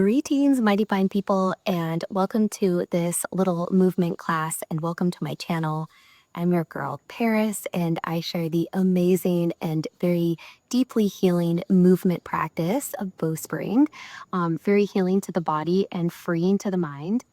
Greetings, mighty fine people, and welcome to this little movement class, and welcome to my channel. I'm your girl, Paris, and I share the amazing and very deeply healing movement practice of Bowspring. Very healing to the body and freeing to the mind.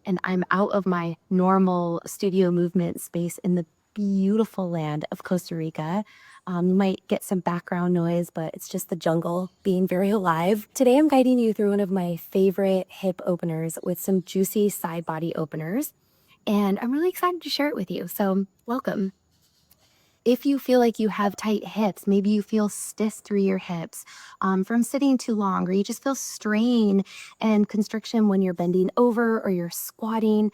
And I'm out of my normal studio movement space in the beautiful land of Costa Rica. You might get some background noise, but it's just the jungle being very alive. Today, I'm guiding you through one of my favorite hip openers with some juicy side body openers. And I'm really excited to share it with you. So welcome. If you feel like you have tight hips, maybe you feel stiff through your hips from sitting too long, or you just feel strain and constriction when you're bending over or you're squatting,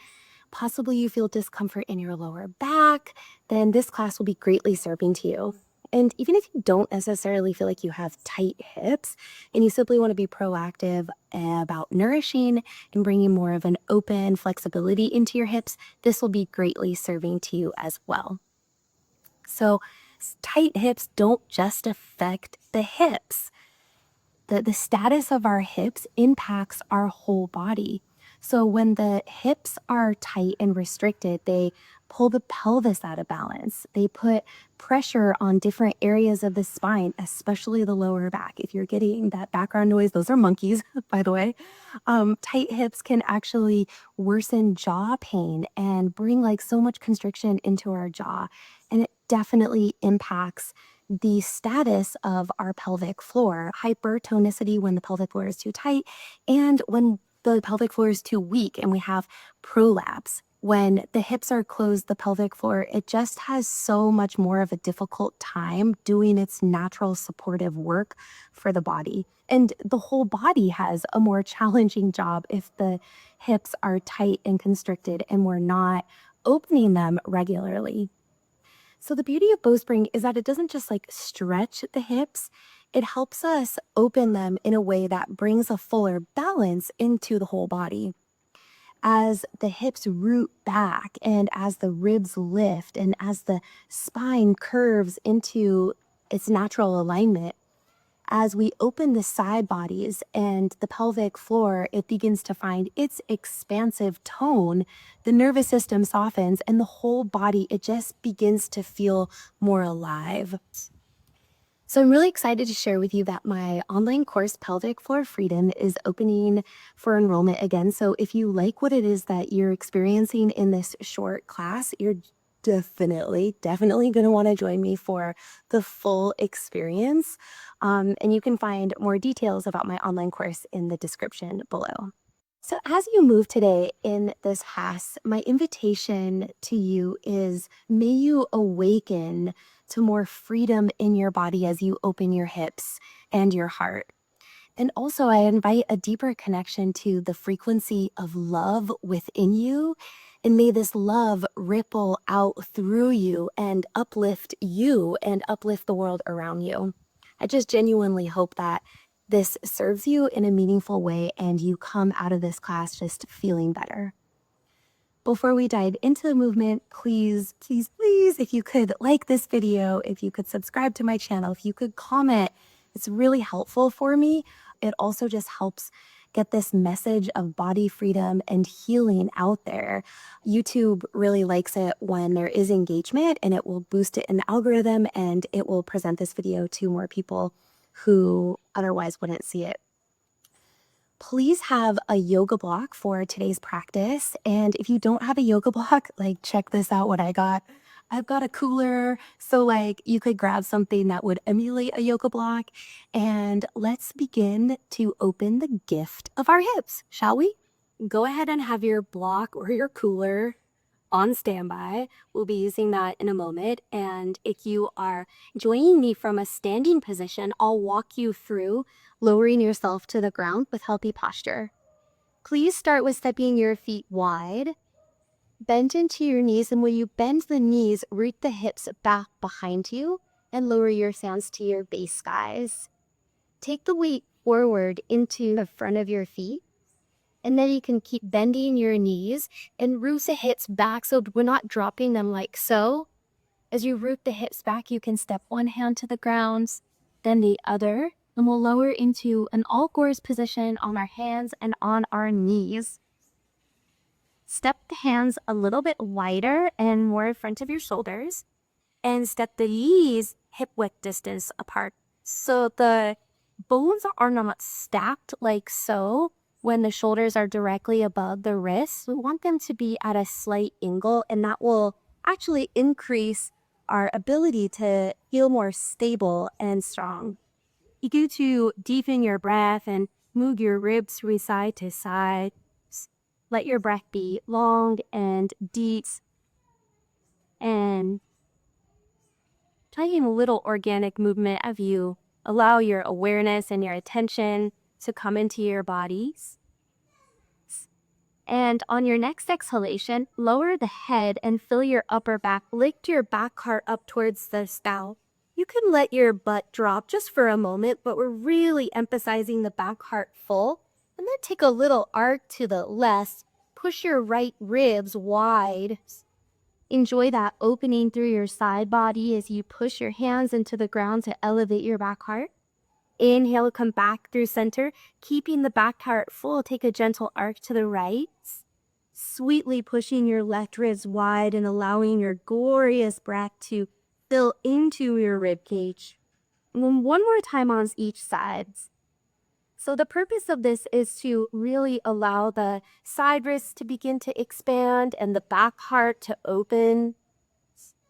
possibly you feel discomfort in your lower back, then this class will be greatly serving to you. And even if you don't necessarily feel like you have tight hips and you simply want to be proactive about nourishing and bringing more of an open flexibility into your hips, this will be greatly serving to you as well. So tight hips don't just affect the hips. The status of our hips impacts our whole body. So when the hips are tight and restricted, they pull the pelvis out of balance. They put pressure on different areas of the spine, especially the lower back. If you're getting that background noise, those are monkeys, by the way. Tight hips can actually worsen jaw pain and bring like so much constriction into our jaw. And it definitely impacts the status of our pelvic floor, hypertonicity when the pelvic floor is too tight, and when the pelvic floor is too weak and we have prolapse. When the hips are closed, the pelvic floor, it just has so much more of a difficult time doing its natural supportive work for the body. And the whole body has a more challenging job if the hips are tight and constricted and we're not opening them regularly. So the beauty of Bowspring is that it doesn't just like stretch the hips, it helps us open them in a way that brings a fuller balance into the whole body. As the hips root back and as the ribs lift and as the spine curves into its natural alignment, as we open the side bodies and the pelvic floor, it begins to find its expansive tone. The nervous system softens and the whole body, it just begins to feel more alive. So I'm really excited to share with you that my online course, Pelvic Floor Freedom, is opening for enrollment again. So if you like what it is that you're experiencing in this short class, you're definitely going to want to join me for the full experience. And you can find more details about my online course in the description below. So as you move today in this class, my invitation to you is, may you awaken to more freedom in your body as you open your hips and your heart. And also I invite a deeper connection to the frequency of love within you. And may this love ripple out through you and uplift the world around you. I just genuinely hope that this serves you in a meaningful way and you come out of this class just feeling better. Before we dive into the movement, please, if you could like this video, if you could subscribe to my channel, if you could comment, it's really helpful for me. It also just helps get this message of body freedom and healing out there. YouTube really likes it when there is engagement, and it will boost it in the algorithm and it will present this video to more people who otherwise wouldn't see it. Please have a yoga block for today's practice. And if you don't have a yoga block, like check this out what I got. I've got a cooler, so like you could grab something that would emulate a yoga block. And let's begin to open the gift of our hips, shall we? Go ahead and have your block or your cooler on standby. We'll be using that in a moment. And if you are joining me from a standing position, I'll walk you through lowering yourself to the ground with healthy posture. Please start with stepping your feet wide. Bend into your knees, and when you bend the knees, root the hips back behind you and lower your hands to your base, guys. Take the weight forward into the front of your feet. And then you can keep bending your knees and root the hips back so we're not dropping them like so. As you root the hips back, you can step one hand to the ground, then the other, And we'll lower into an all-fours position on our hands and on our knees. Step the hands a little bit wider and more in front of your shoulders. And step the knees hip-width distance apart. So the bones are not stacked like so when the shoulders are directly above the wrists. We want them to be at a slight angle, and that will actually increase our ability to feel more stable and strong. You go to deepen your breath and move your ribs from side to side. Let your breath be long and deep, and taking a little organic movement as you allow your awareness and your attention to come into your bodies. And on your next exhalation, lower the head and fill your upper back. Lift your back heart up towards the scalp. You can let your butt drop just for a moment, but we're really emphasizing the back heart full. And then take a little arc to the left. Push your right ribs wide. Enjoy that opening through your side body as you push your hands into the ground to elevate your back heart. Inhale, come back through center, keeping the back heart full. Take a gentle arc to the right, sweetly pushing your left ribs wide and allowing your glorious breath to fill into your rib cage. And then one more time on each side. So the purpose of this is to really allow the side wrists to begin to expand and the back heart to open,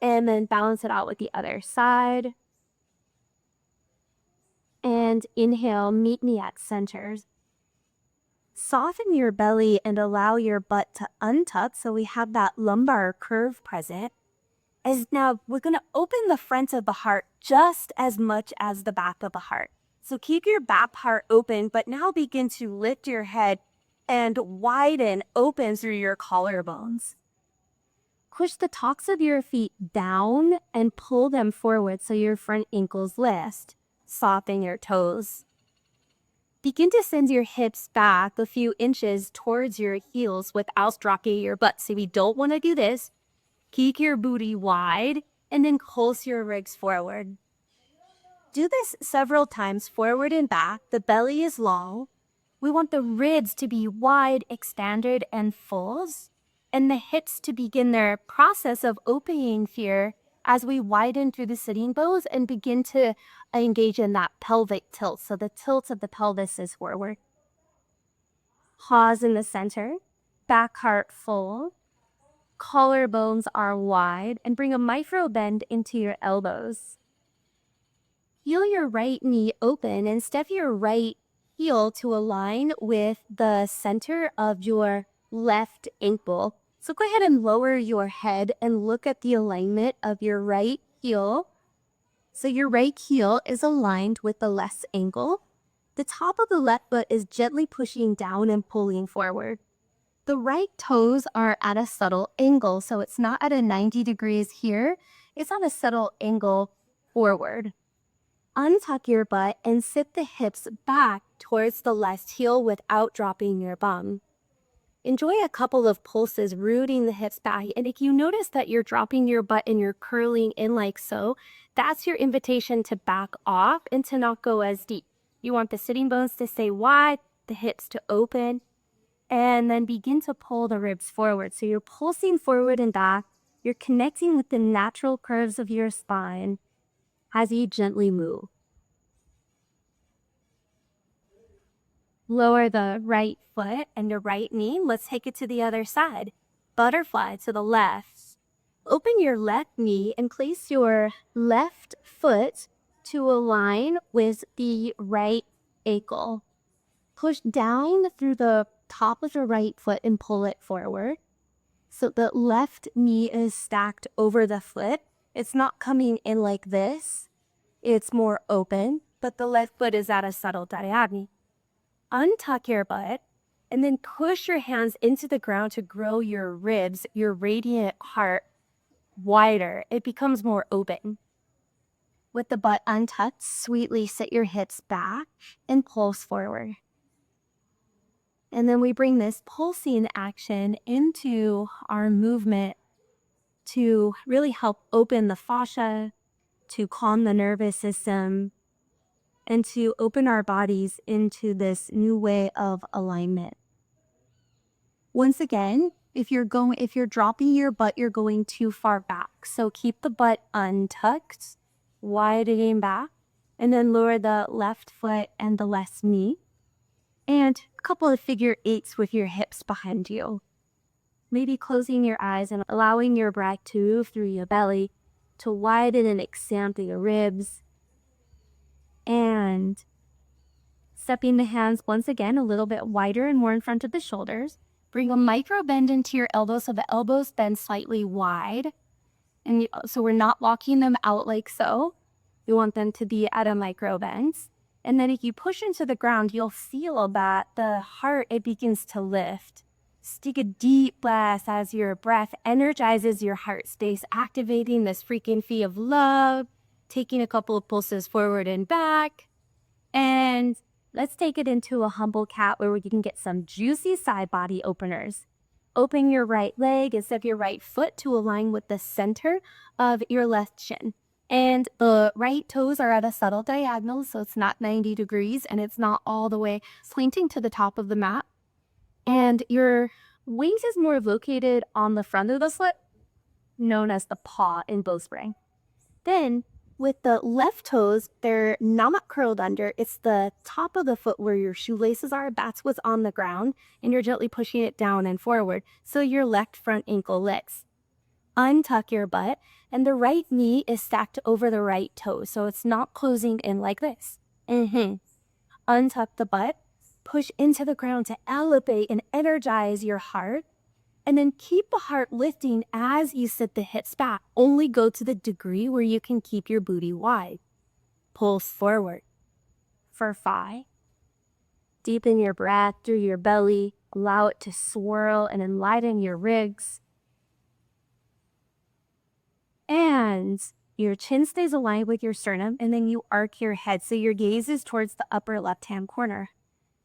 and then balance it out with the other side. And inhale, meet me at center. Soften your belly and allow your butt to untuck so we have that lumbar curve present. As now we're going to open the front of the heart just as much as the back of the heart. So keep your back heart open, but now begin to lift your head and widen open through your collarbones. Push the tops of your feet down and pull them forward so your front ankles lift. Soften your toes. Begin to send your hips back a few inches towards your heels without dropping your butt. See, we don't want to do this. Keep your booty wide and then close your ribs forward. Do this several times forward and back. The belly is long. We want the ribs to be wide, expanded, and full, and the hips to begin their process of opening here as we widen through the sitting bones and begin to engage in that pelvic tilt. So the tilt of the pelvis is forward. Pause in the center, back heart full, collarbones are wide, and bring a micro bend into your elbows. Feel your right knee open and step your right heel to align with the center of your left ankle. So go ahead and lower your head and look at the alignment of your right heel. So your right heel is aligned with the left ankle. The top of the left foot is gently pushing down and pulling forward. The right toes are at a subtle angle, so it's not at a 90 degrees here. It's on a subtle angle forward. Untuck your butt and sit the hips back towards the left heel without dropping your bum. Enjoy a couple of pulses, rooting the hips back. And if you notice that you're dropping your butt and you're curling in like so, that's your invitation to back off and to not go as deep. You want the sitting bones to stay wide, the hips to open, and then begin to pull the ribs forward. So you're pulsing forward and back. You're connecting with the natural curves of your spine as you gently move. Lower the right foot and the right knee. Let's take it to the other side. Butterfly to the left. Open your left knee and place your left foot to align with the right ankle. Push down through the top of your right foot and pull it forward. So the left knee is stacked over the foot. It's not coming in like this. It's more open, but the left foot is at a subtle diagonal. Untuck your butt and then push your hands into the ground to grow your ribs, your radiant heart wider. It becomes more open. With the butt untucked, sweetly sit your hips back and pulse forward. And then we bring this pulsing action into our movement to really help open the fascia, to calm the nervous system, and to open our bodies into this new way of alignment. Once again, if you're dropping your butt, you're going too far back. So keep the butt untucked, widening back, and then lower the left foot and the left knee. And a couple of figure eights with your hips behind you. Maybe closing your eyes and allowing your breath to move through your belly to widen and expand your ribs. And stepping the hands once again a little bit wider and more in front of the shoulders. Bring a micro bend into your elbows so the elbows bend slightly wide. And so we're not walking them out like so. We want them to be at a micro bend. And then if you push into the ground, you'll feel that the heart, it begins to lift. Just take a deep breath as your breath energizes your heart space, activating this frequency of love, taking a couple of pulses forward and back. And let's take it into a humble cat where we can get some juicy side body openers. Open your right leg and step your right foot to align with the center of your left shin. And the right toes are at a subtle diagonal, so it's not 90 degrees and it's not all the way slanting to the top of the mat. And your wings is more located on the front of the foot, known as the paw in bowspring. Then with the left toes, they're not curled under. It's the top of the foot where your shoelaces are. That's what's on the ground. And you're gently pushing it down and forward. So your left front ankle lifts. Untuck your butt. And the right knee is stacked over the right toe. So it's not closing in like this. Untuck the butt. Push into the ground to elevate and energize your heart. And then keep the heart lifting as you sit the hips back. Only go to the degree where you can keep your booty wide. Pulse forward for 5. Deepen your breath through your belly. Allow it to swirl and enliven your ribs. And your chin stays aligned with your sternum, and then you arc your head so your gaze is towards the upper left-hand corner.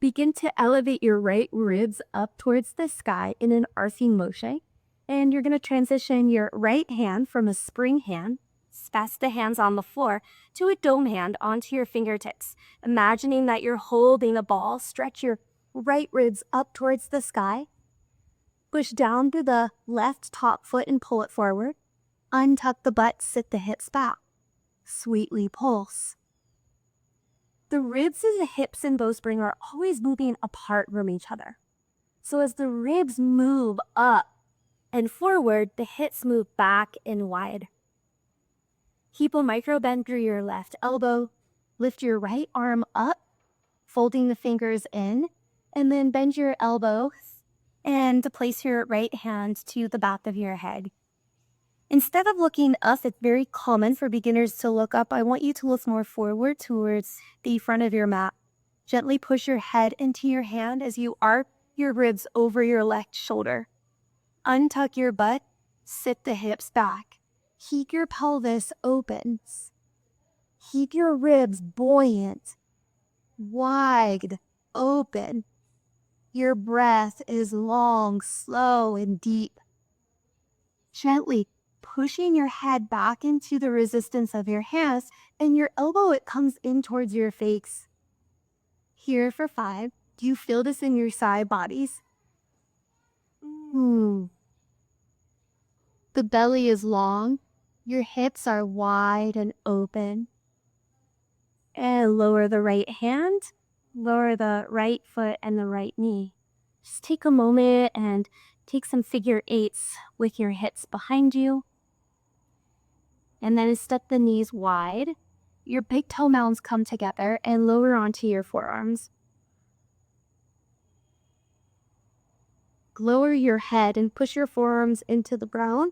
Begin to elevate your right ribs up towards the sky in an arcing motion. And you're going to transition your right hand from a spring hand, space the hands on the floor, to a dome hand onto your fingertips. Imagining that you're holding a ball, stretch your right ribs up towards the sky. Push down through the left top foot and pull it forward. Untuck the butt, sit the hips back. Sweetly pulse. The ribs and the hips in bowspring are always moving apart from each other. So as the ribs move up and forward, the hips move back and wide. Keep a micro bend through your left elbow. Lift your right arm up, folding the fingers in, and then bend your elbow and place your right hand to the back of your head. Instead of looking up, it's very common for beginners to look up. I want you to look more forward towards the front of your mat. Gently push your head into your hand as you arc your ribs over your left shoulder. Untuck your butt, sit the hips back. Keep your pelvis open. Keep your ribs buoyant, wide open. Your breath is long, slow, and deep. Gently pushing your head back into the resistance of your hands, and your elbow, it comes in towards your face. Here for 5. Do you feel this in your side bodies? The belly is long. Your hips are wide and open. And lower the right hand, lower the right foot and the right knee. Just take a moment and take some figure eights with your hips behind you. And then step the knees wide. Your big toe mounds come together and lower onto your forearms. Lower your head and push your forearms into the ground.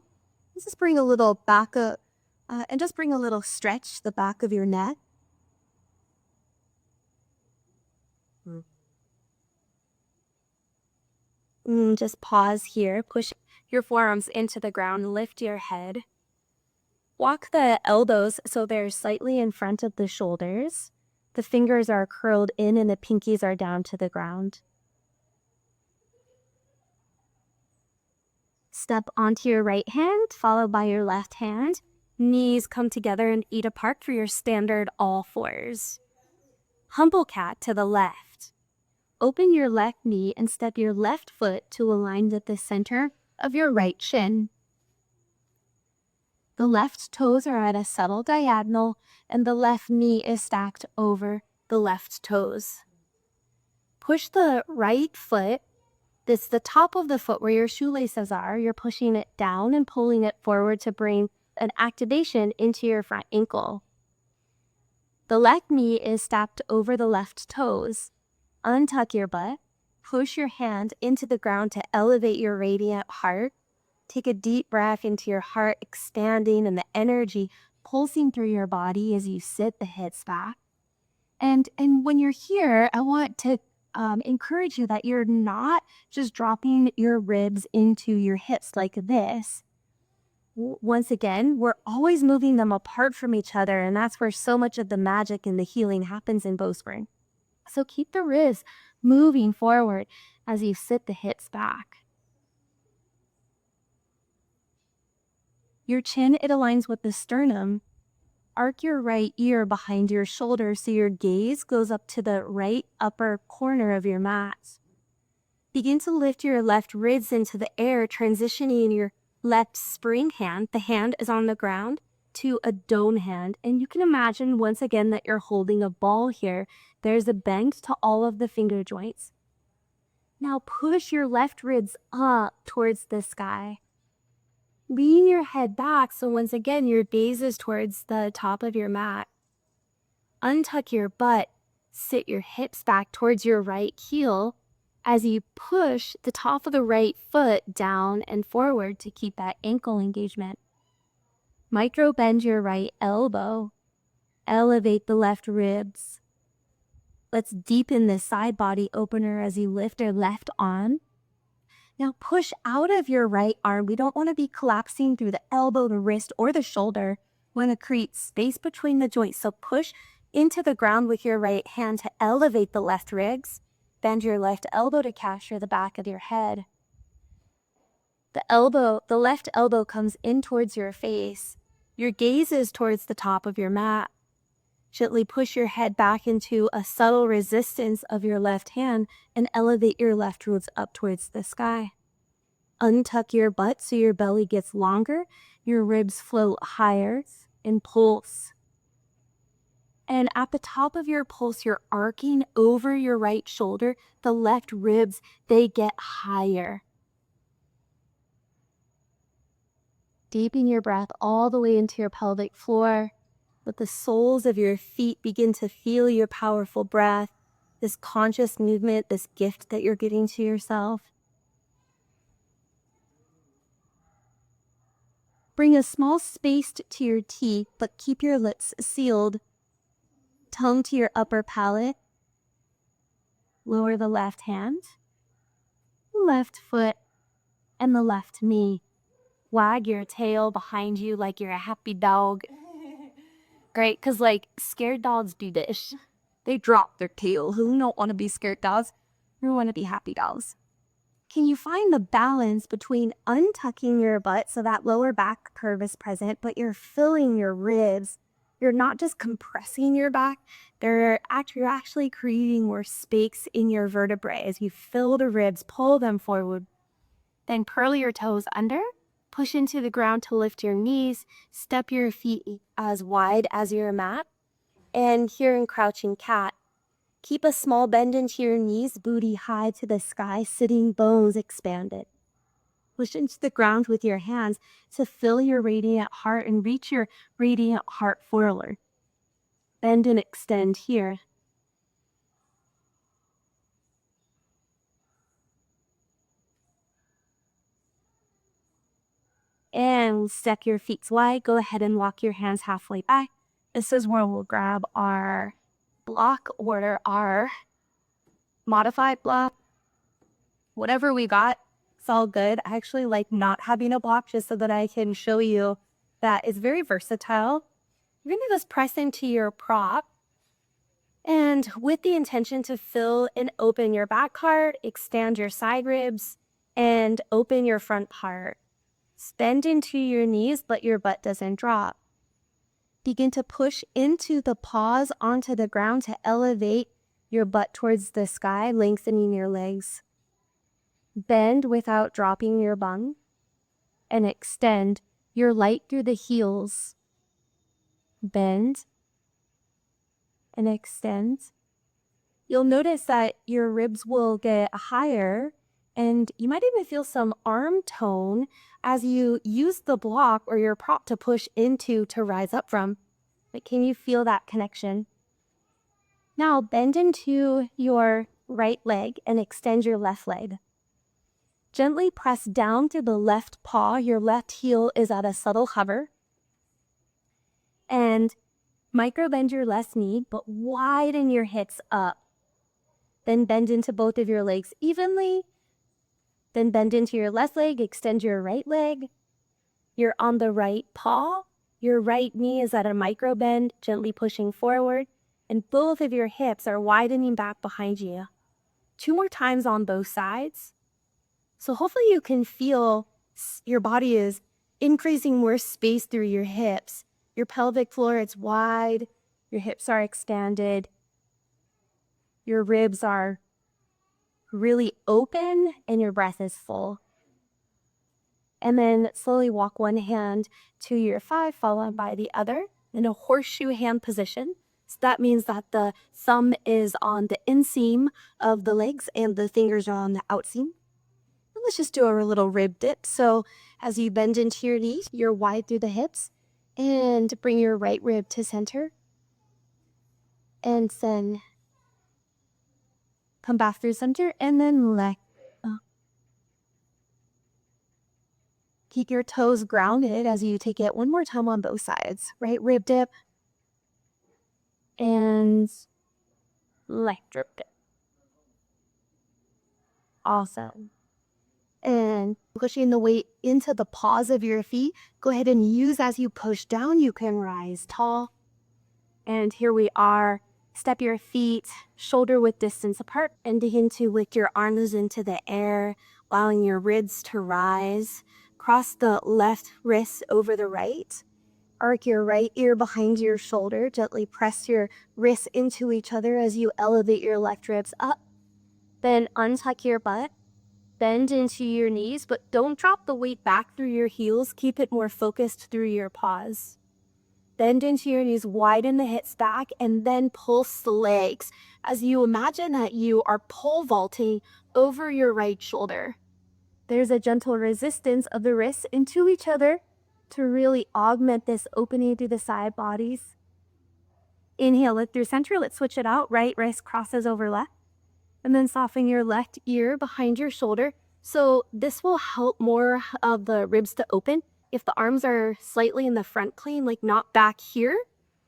Just bring a little back up and just bring a little stretch the back of your neck. Just pause here. Push your forearms into the ground. Lift your head. Walk the elbows so they're slightly in front of the shoulders. The fingers are curled in and the pinkies are down to the ground. Step onto your right hand, followed by your left hand. Knees come together and eat apart for your standard all fours. Humble cat to the left. Open your left knee and step your left foot to align with the center of your right shin. The left toes are at a subtle diagonal and the left knee is stacked over the left toes. Push the right foot, this is the top of the foot where your shoelaces are, you're pushing it down and pulling it forward to bring an activation into your front ankle. The left knee is stacked over the left toes. Untuck your butt, push your hand into the ground to elevate your radiant heart. Take a deep breath into your heart, expanding and the energy pulsing through your body as you sit the hips back. And when you're here, I want to encourage you that you're not just dropping your ribs into your hips like this. Once again, we're always moving them apart from each other, and that's where so much of the magic and the healing happens in Bowspring. So keep the ribs moving forward as you sit the hips back. Your chin, it aligns with the sternum. Arc your right ear behind your shoulder so your gaze goes up to the right upper corner of your mat. Begin to lift your left ribs into the air, transitioning your left spring hand, the hand is on the ground, to a dome hand. And you can imagine once again that you're holding a ball here. There's a bend to all of the finger joints. Now push your left ribs up towards the sky. Lean your head back so once again your gaze is towards the top of your mat. Untuck your butt, sit your hips back towards your right heel as you push the top of the right foot down and forward to keep that ankle engagement. Micro bend your right elbow. Elevate the left ribs. Let's deepen this side body opener as you lift your left arm. Now push out of your right arm. We don't want to be collapsing through the elbow, the wrist, or the shoulder. We want to create space between the joints. So push into the ground with your right hand to elevate the left ribs. Bend your left elbow to capture the back of your head. The left elbow comes in towards your face. Your gaze is towards the top of your mat. Gently push your head back into a subtle resistance of your left hand and elevate your left ribs up towards the sky. Untuck your butt so your belly gets longer, your ribs float higher and pulse. And at the top of your pulse, you're arcing over your right shoulder. The left ribs, they get higher. Deepen your breath all the way into your pelvic floor. Let the soles of your feet begin to feel your powerful breath, this conscious movement, this gift that you're giving to yourself. Bring a small space to your teeth, but keep your lips sealed. Tongue to your upper palate. Lower the left hand, left foot, and the left knee. Wag your tail behind you like you're a happy dog. Great, because like scared dogs do this. They drop their tail. Who don't want to be scared dogs? Who want to be happy dogs? Can you find the balance between untucking your butt so that lower back curve is present, but you're filling your ribs? You're not just compressing your back, you're actually creating more space in your vertebrae as you fill the ribs, pull them forward. Then curl your toes under, push into the ground to lift your knees, step your feet as wide as your mat. And here in crouching cat, keep a small bend into your knees, booty high to the sky, sitting bones expanded. Push into the ground with your hands to fill your radiant heart and reach your radiant heart forward. Bend and extend here. And step your feet wide. Go ahead and walk your hands halfway back. This is where we'll grab our block or our modified block. Whatever we got, it's all good. I actually like not having a block just so that I can show you that it's very versatile. You're going to just press into your prop. And with the intention to fill and open your back part, expand your side ribs, and open your front part. Bend into your knees, but your butt doesn't drop. Begin to push into the paws onto the ground to elevate your butt towards the sky, lengthening your legs. Bend without dropping your bum, and extend your light through the heels. Bend and extend. You'll notice that your ribs will get higher, and you might even feel some arm tone as you use the block or your prop to push into to rise up from. But can you feel that connection? Now bend into your right leg and extend your left leg. Gently press down through the left paw. Your left heel is at a subtle hover. And micro bend your left knee, but widen your hips up. Then bend into both of your legs evenly. Then bend into your left leg, extend your right leg. You're on the right paw. Your right knee is at a micro bend, gently pushing forward. And both of your hips are widening back behind you. 2 more times on both sides. So hopefully you can feel your body is increasing more space through your hips. Your pelvic floor is wide. Your hips are expanded. Your ribs are really open and your breath is full. And then slowly walk one hand to your thigh, followed by the other in a horseshoe hand position. So that means that the thumb is on the inseam of the legs and the fingers are on the outseam. And let's just do a little rib dip. So as you bend into your knees, you're wide through the hips, and bring your right rib to center. And then come back through center and then let go. Keep your toes grounded as you take it one more time on both sides. Right rib dip and left rib dip. Awesome. And pushing the weight into the paws of your feet. Go ahead and use as you push down, you can rise tall. And here we are. Step your feet shoulder width distance apart and begin to lift your arms into the air, allowing your ribs to rise. Cross the left wrist over the right. Arc your right ear behind your shoulder. Gently press your wrists into each other as you elevate your left ribs up. Then untuck your butt. Bend into your knees, but don't drop the weight back through your heels. Keep it more focused through your paws. Bend into your knees, widen the hips back, and then pulse the legs as you imagine that you are pole vaulting over your right shoulder. There's a gentle resistance of the wrists into each other to really augment this opening through the side bodies. Inhale, lift through center. Let's switch it out. Right wrist crosses over left. And then soften your left ear behind your shoulder. So this will help more of the ribs to open. If the arms are slightly in the front plane, like not back here,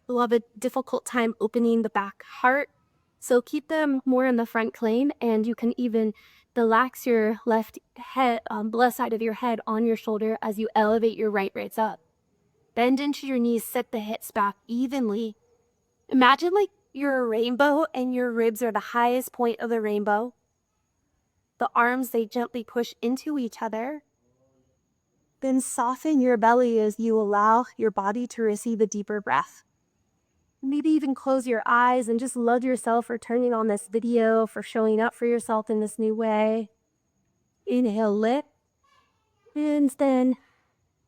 you'll have a difficult time opening the back heart. So keep them more in the front plane, and you can even relax your left head, left side of your head on your shoulder as you elevate your right ribs up. Bend into your knees, set the hips back evenly. Imagine like you're a rainbow and your ribs are the highest point of the rainbow. The arms, they gently push into each other. Then soften your belly as you allow your body to receive a deeper breath. Maybe even close your eyes and just love yourself for turning on this video, for showing up for yourself in this new way. Inhale, lift. And then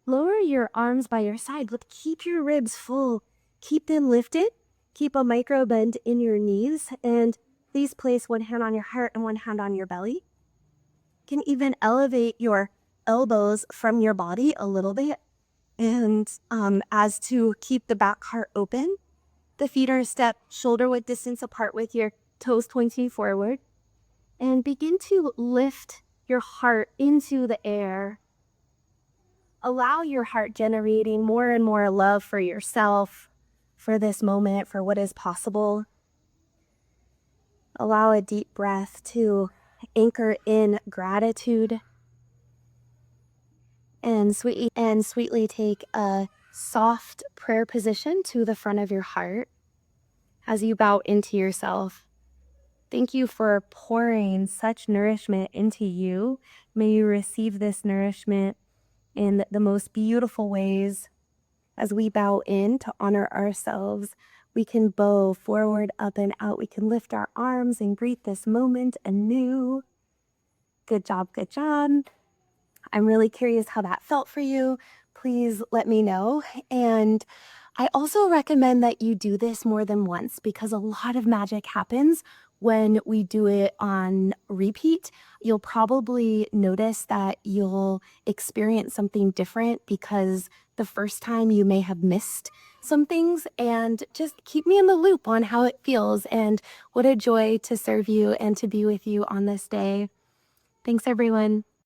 lower your arms by your side, but keep your ribs full. Keep them lifted. Keep a micro bend in your knees, and please place one hand on your heart and one hand on your belly. You can even elevate your elbows from your body a little bit, and as to keep the back heart open. The feet are step shoulder width distance apart with your toes pointing forward, and begin to lift your heart into the air. Allow your heart generating more and more love for yourself, for this moment, for what is possible. Allow a deep breath to anchor in gratitude, and sweetly take a soft prayer position to the front of your heart as you bow into yourself. Thank you for pouring such nourishment into you. May you receive this nourishment in the most beautiful ways. As we bow in to honor ourselves, we can bow forward, up, and out. We can lift our arms and greet this moment anew. Good job, good job. I'm really curious how that felt for you. Please let me know. And I also recommend that you do this more than once because a lot of magic happens when we do it on repeat. You'll probably notice that you'll experience something different because the first time you may have missed some things. And just keep me in the loop on how it feels. And what a joy to serve you and to be with you on this day. Thanks, everyone.